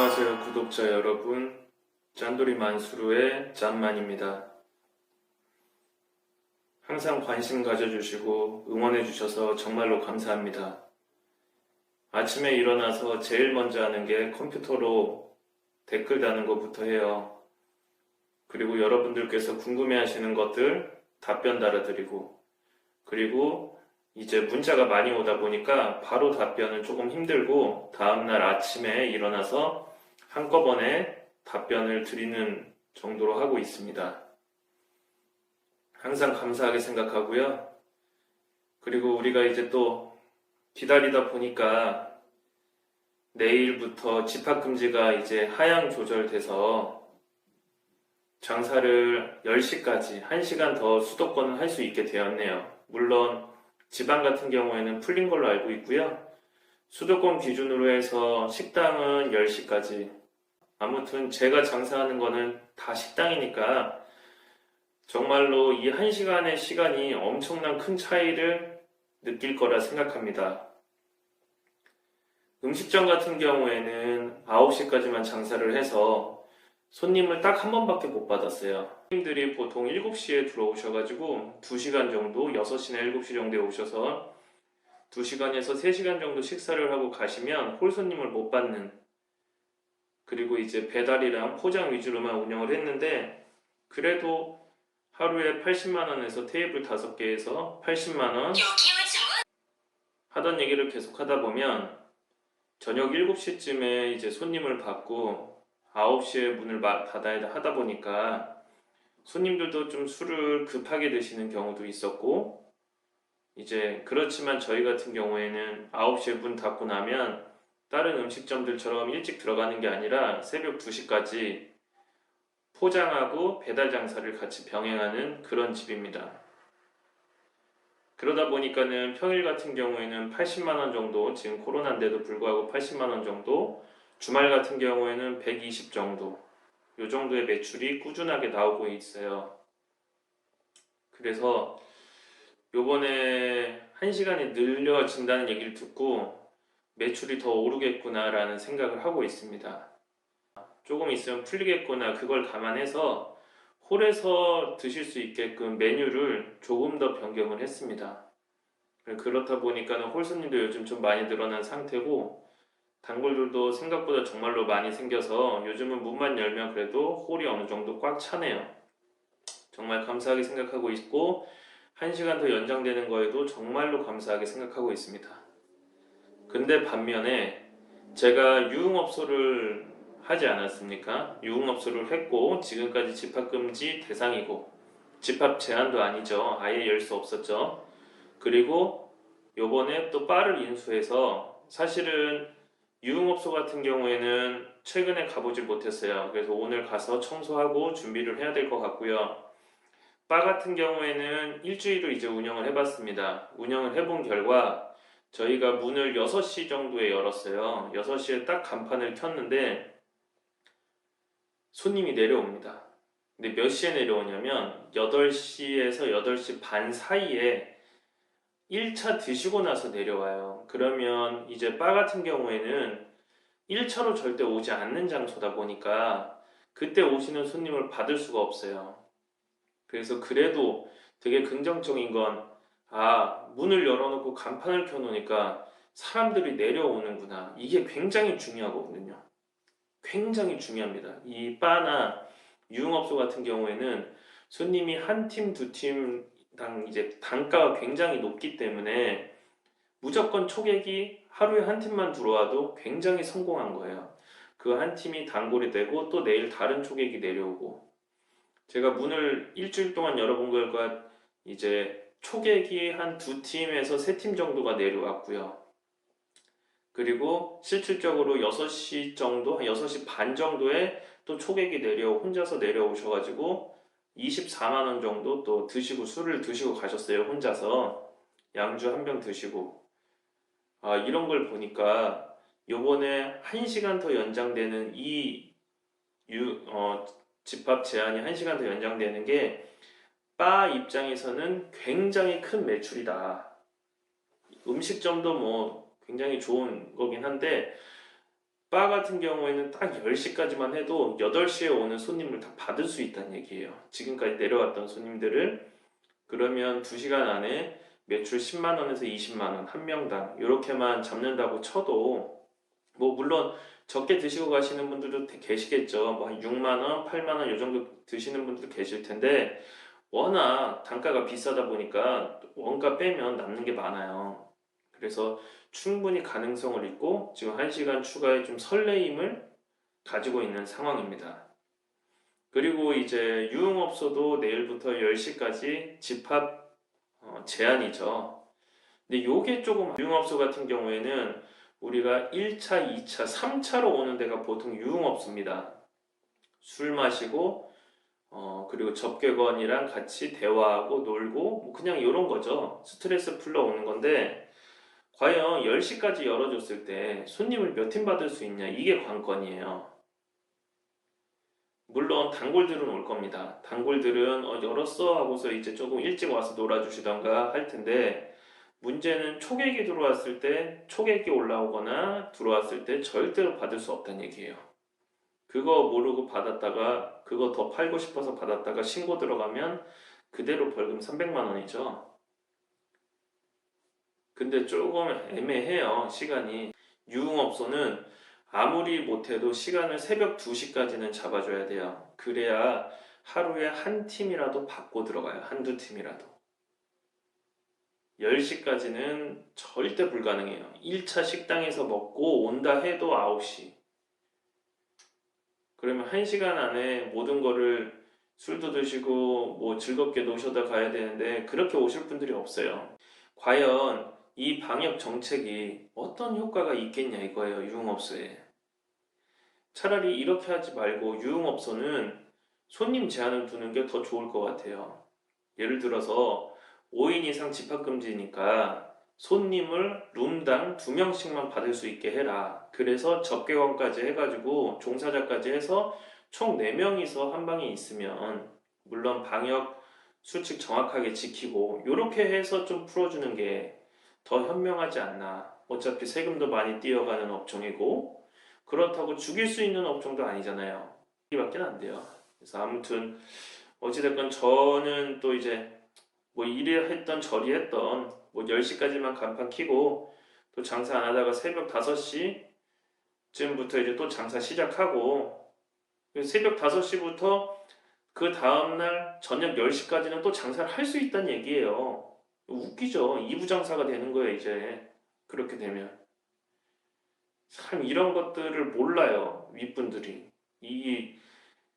안녕하세요 구독자 여러분, 짠돌이 만수르의 짠만입니다. 항상 관심 가져주시고 응원해주셔서 정말로 감사합니다. 아침에 일어나서 제일 먼저 하는 게 컴퓨터로 댓글 다는 것부터 해요. 그리고 여러분들께서 궁금해하시는 것들 답변 달아드리고, 그리고 이제 문자가 많이 오다 보니까 바로 답변은 조금 힘들고 다음날 아침에 일어나서 한꺼번에 답변을 드리는 정도로 하고 있습니다. 항상 감사하게 생각하고요. 그리고 우리가 이제 또 기다리다 보니까 내일부터 집합금지가 이제 하향 조절돼서 장사를 10시까지 1시간 더 수도권은 할 수 있게 되었네요. 물론 지방 같은 경우에는 풀린 걸로 알고 있고요. 수도권 기준으로 해서 식당은 10시까지. 아무튼 제가 장사하는 거는 다 식당이니까 정말로 이 1시간의 시간이 엄청난 큰 차이를 느낄 거라 생각합니다. 음식점 같은 경우에는 9시까지만 장사를 해서 손님을 딱 한 번밖에 못 받았어요. 손님들이 보통 7시에 들어오셔가지고 2시간 정도, 6시나 7시 정도에 오셔서 2시간에서 3시간 정도 식사를 하고 가시면 홀 손님을 못 받는, 그리고 이제 배달이랑 포장 위주로만 운영을 했는데, 그래도 하루에 80만원에서 테이블 5개에서 80만원 하던 얘기를 계속 하다 보면 저녁 7시쯤에 이제 손님을 받고 9시에 문을 닫아야 하다 보니까 손님들도 좀 술을 급하게 드시는 경우도 있었고, 이제 그렇지만 저희 같은 경우에는 9시에 문 닫고 나면 다른 음식점들처럼 일찍 들어가는 게 아니라 새벽 2시까지 포장하고 배달 장사를 같이 병행하는 그런 집입니다. 그러다 보니까는 평일 같은 경우에는 80만원 정도, 지금 코로나인데도 불구하고 80만원 정도, 주말 같은 경우에는 120 정도, 이 정도의 매출이 꾸준하게 나오고 있어요. 그래서 요번에 1시간이 늘려진다는 얘기를 듣고 매출이 더 오르겠구나 라는 생각을 하고 있습니다. 조금 있으면 풀리겠구나, 그걸 감안해서 홀에서 드실 수 있게끔 메뉴를 조금 더 변경을 했습니다. 그렇다 보니까 홀 손님도 요즘 좀 많이 늘어난 상태고, 단골들도 생각보다 정말로 많이 생겨서 요즘은 문만 열면 그래도 홀이 어느 정도 꽉 차네요. 정말 감사하게 생각하고 있고, 1시간 더 연장되는 거에도 정말로 감사하게 생각하고 있습니다. 근데 반면에 제가 유흥업소를 하지 않았습니까? 유흥업소를 했고 지금까지 집합금지 대상이고, 집합 제한도 아니죠. 아예 열 수 없었죠. 그리고 요번에 또 바를 인수해서, 사실은 유흥업소 같은 경우에는 최근에 가보질 못했어요. 그래서 오늘 가서 청소하고 준비를 해야 될 것 같고요. 바 같은 경우에는 일주일을 이제 운영을 해봤습니다. 운영을 해본 결과 저희가 문을 6시 정도에 열었어요. 6시에 딱 간판을 켰는데 손님이 내려옵니다. 근데 몇 시에 내려오냐면 8시에서 8시 반 사이에 1차 드시고 나서 내려와요. 그러면 이제 바 같은 경우에는 1차로 절대 오지 않는 장소다 보니까 그때 오시는 손님을 받을 수가 없어요. 그래서 그래도 되게 긍정적인 건, 문을 열어놓고 간판을 켜놓으니까 사람들이 내려오는구나. 이게 굉장히 중요하거든요. 굉장히 중요합니다. 이 바나 유흥업소 같은 경우에는 손님이 한 팀, 두 팀당 이제 단가가 굉장히 높기 때문에 무조건 초객이 하루에 한 팀만 들어와도 굉장히 성공한 거예요. 그 한 팀이 단골이 되고 또 내일 다른 초객이 내려오고, 제가 문을 일주일 동안 열어본 결과 이제 초객이 한 2팀에서 3팀 정도가 내려왔고요. 그리고 실질적으로 6시 정도, 6시 반 정도에 또 초객이 혼자서 내려오셔가지고 24만원 정도 또 드시고, 술을 드시고 가셨어요. 혼자서 양주 한 병 드시고. 이런 걸 보니까 요번에 1시간 더 연장되는 이 집합 제한이 1시간 더 연장되는 게 바 입장에서는 굉장히 큰 매출이다. 음식점도 뭐 굉장히 좋은 거긴 한데 바 같은 경우에는 딱 10시까지만 해도 8시에 오는 손님을 다 받을 수 있다는 얘기예요. 지금까지 내려왔던 손님들을. 그러면 2시간 안에 매출 10만 원에서 20만 원 한 명당 이렇게만 잡는다고 쳐도, 뭐 물론 적게 드시고 가시는 분들도 계시겠죠. 뭐 한 6만 원, 8만 원 이 정도 드시는 분들도 계실 텐데, 워낙 단가가 비싸다 보니까 원가 빼면 남는 게 많아요. 그래서 충분히 가능성을 있고 지금 1시간 추가에 좀 설레임을 가지고 있는 상황입니다. 그리고 이제 유흥업소도 내일부터 10시까지 집합 제한이죠. 근데 요게 조금, 유흥업소 같은 경우에는 우리가 1차, 2차, 3차로 오는 데가 보통 유흥업소입니다. 술 마시고 그리고 접객원이랑 같이 대화하고 놀고 뭐 그냥 이런 거죠. 스트레스 풀러 오는 건데, 과연 10시까지 열어줬을 때 손님을 몇 팀 받을 수 있냐, 이게 관건이에요. 물론 단골들은 올 겁니다. 단골들은 열었어 하고서 이제 조금 일찍 와서 놀아주시던가 할 텐데, 문제는 초객이 들어왔을 때, 초객이 올라오거나 들어왔을 때 절대로 받을 수 없다는 얘기예요. 그거 모르고 받았다가, 그거 더 팔고 싶어서 받았다가 신고 들어가면 그대로 벌금 300만 원이죠. 근데 조금 애매해요, 시간이. 유흥업소는 아무리 못해도 시간을 새벽 2시까지는 잡아줘야 돼요. 그래야 하루에 한 팀이라도 받고 들어가요. 한두 팀이라도. 10시까지는 절대 불가능해요. 1차 식당에서 먹고 온다 해도 9시. 그러면 1시간 안에 모든 거를, 술도 드시고 뭐 즐겁게 노셔다 가야 되는데 그렇게 오실 분들이 없어요. 과연 이 방역 정책이 어떤 효과가 있겠냐 이거예요, 유흥업소에. 차라리 이렇게 하지 말고 유흥업소는 손님 제한을 두는 게 더 좋을 것 같아요. 예를 들어서 5인 이상 집합금지니까 손님을 룸당 2명씩만 받을 수 있게 해라. 그래서 접객원까지 해가지고 종사자까지 해서 총 4명이서 한 방에 있으면, 물론 방역 수칙 정확하게 지키고 이렇게 해서 좀 풀어주는 게 더 현명하지 않나. 어차피 세금도 많이 띄어가는 업종이고 그렇다고 죽일 수 있는 업종도 아니잖아요. 이밖에 안 돼요. 그래서 아무튼 어찌됐건 저는 또 이제 뭐 이리 했던 저리 했던 뭐 10시까지만 간판 키고 또 장사 안 하다가 새벽 5시쯤부터 이제 또 장사 시작하고, 새벽 5시부터 그 다음날 저녁 10시까지는 또 장사를 할 수 있다는 얘기예요. 웃기죠. 2부 장사가 되는 거예요, 이제. 그렇게 되면. 참 이런 것들을 몰라요, 윗분들이. 이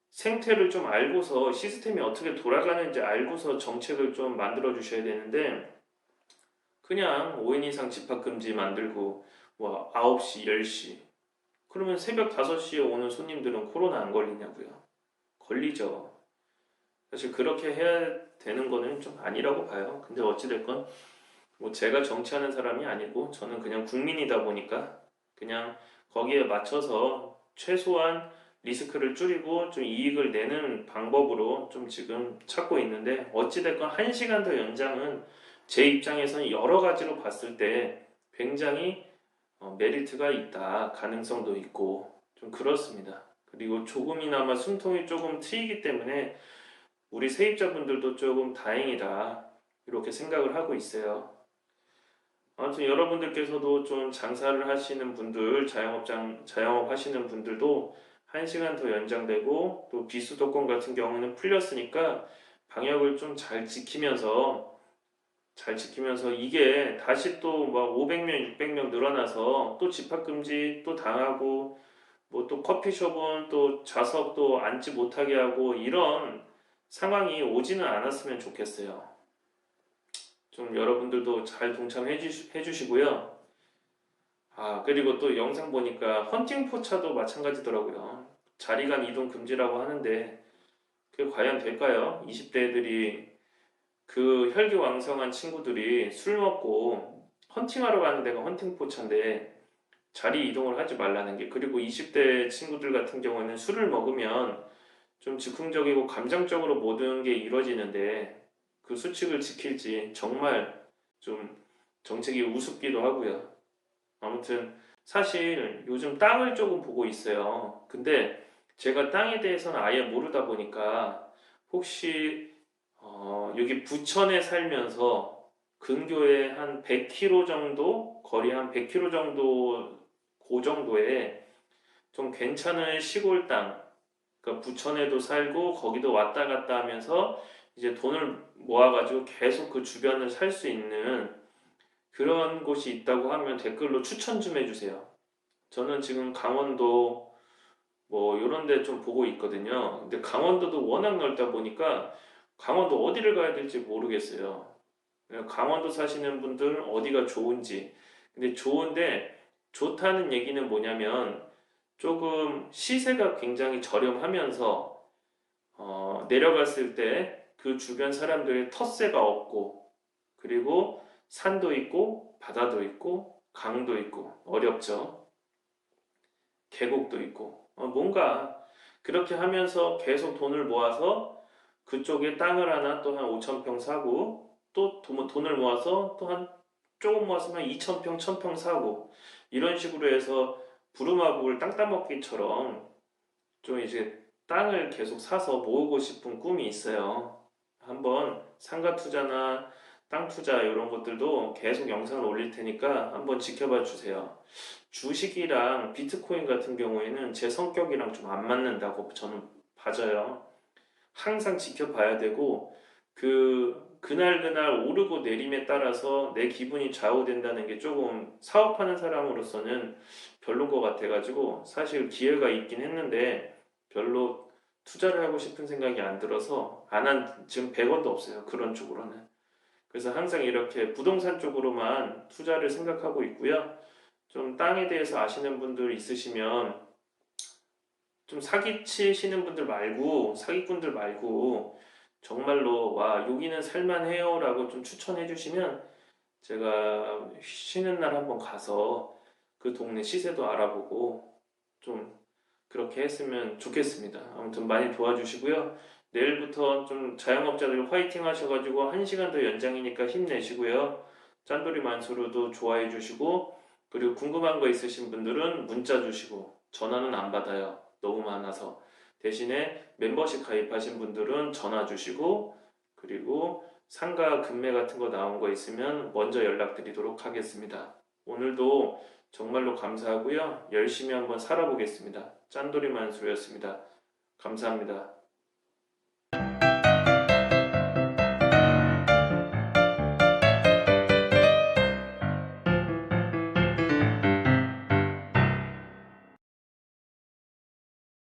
생태를 좀 알고서, 시스템이 어떻게 돌아가는지 알고서 정책을 좀 만들어 주셔야 되는데, 그냥 5인 이상 집합금지 만들고 뭐 9시, 10시, 그러면 새벽 5시에 오는 손님들은 코로나 안 걸리냐고요? 걸리죠. 사실 그렇게 해야 되는 거는 좀 아니라고 봐요. 근데 어찌됐건 뭐 제가 정치하는 사람이 아니고 저는 그냥 국민이다 보니까 그냥 거기에 맞춰서 최소한 리스크를 줄이고 좀 이익을 내는 방법으로 좀 지금 찾고 있는데, 어찌됐건 1시간 더 연장은 제 입장에서는 여러 가지로 봤을 때 굉장히 메리트가 있다, 가능성도 있고 좀 그렇습니다. 그리고 조금이나마 숨통이 조금 트이기 때문에 우리 세입자분들도 조금 다행이다 이렇게 생각을 하고 있어요. 아무튼 여러분들께서도 좀 장사를 하시는 분들, 자영업 하시는 분들도 1시간 더 연장되고 또 비수도권 같은 경우는 풀렸으니까 방역을 좀 잘 지키면서 이게 다시 또 막 500명, 600명 늘어나서 또 집합금지 또 당하고 뭐 또 커피숍은 또 좌석도 앉지 못하게 하고 이런 상황이 오지는 않았으면 좋겠어요. 좀 여러분들도 잘 동참해 주시고요. 그리고 또 영상 보니까 헌팅 포차도 마찬가지더라고요. 자리간 이동 금지라고 하는데 그게 과연 될까요? 20대 애들이, 그 혈기왕성한 친구들이 술 먹고 헌팅하러 가는 데가 헌팅 포차인데 자리 이동을 하지 말라는 게, 그리고 20대 친구들 같은 경우에는 술을 먹으면 좀 즉흥적이고 감정적으로 모든 게 이루어지는데 그 수칙을 지킬지 정말 좀 정책이 우습기도 하고요. 아무튼 사실 요즘 땅을 조금 보고 있어요. 근데 제가 땅에 대해서는 아예 모르다 보니까 혹시 여기 부천에 살면서 근교에 한 100km 정도, 거리 한 100km 정도, 그 정도에 좀 괜찮은 시골 땅, 그러니까 부천에도 살고 거기도 왔다 갔다 하면서 이제 돈을 모아가지고 계속 그 주변을 살 수 있는 그런 곳이 있다고 하면 댓글로 추천 좀 해주세요. 저는 지금 강원도 뭐 이런 데 좀 보고 있거든요. 근데 강원도도 워낙 넓다 보니까 강원도 어디를 가야 될지 모르겠어요. 강원도 사시는 분들 어디가 좋은지. 근데 좋은데 좋다는 얘기는 뭐냐면 조금 시세가 굉장히 저렴하면서 내려갔을 때 그 주변 사람들의 텃세가 없고 그리고 산도 있고 바다도 있고 강도 있고 어렵죠. 계곡도 있고 뭔가 그렇게 하면서 계속 돈을 모아서 그쪽에 땅을 하나 또 한 5천 평 사고 또 돈을 모아서 또 한 조금 모았으면 2천 평, 1천 평 사고 이런 식으로 해서 부루마블 땅 따먹기처럼 좀 이제 땅을 계속 사서 모으고 싶은 꿈이 있어요. 한번 상가 투자나 땅 투자 이런 것들도 계속 영상을 올릴 테니까 한번 지켜봐 주세요. 주식이랑 비트코인 같은 경우에는 제 성격이랑 좀 안 맞는다고 저는 봐져요. 항상 지켜봐야 되고 그날 오르고 내림에 따라서 내 기분이 좌우된다는 게 조금 사업하는 사람으로서는 별론 것 같아가지고 사실 기회가 있긴 했는데 별로 투자를 하고 싶은 생각이 안 들어서 안 한 지금 100원도 없어요. 그런 쪽으로는. 그래서 항상 이렇게 부동산 쪽으로만 투자를 생각하고 있고요. 좀 땅에 대해서 아시는 분들 있으시면 좀 사기치시는 분들 말고 사기꾼들 말고 정말로 와 여기는 살만해요 라고 좀 추천해 주시면 제가 쉬는 날 한번 가서 그 동네 시세도 알아보고 좀 그렇게 했으면 좋겠습니다. 아무튼 많이 도와주시고요. 내일부터 좀 자영업자들 화이팅 하셔가지고 1시간 더 연장이니까 힘내시고요. 짠돌이 만수르도 좋아해 주시고 그리고 궁금한 거 있으신 분들은 문자 주시고 전화는 안 받아요. 너무 많아서. 대신에 멤버십 가입하신 분들은 전화 주시고 그리고 상가 금매 같은 거 나온 거 있으면 먼저 연락드리도록 하겠습니다. 오늘도 정말로 감사하고요. 열심히 한번 살아보겠습니다. 짠돌이 만수였습니다. 감사합니다.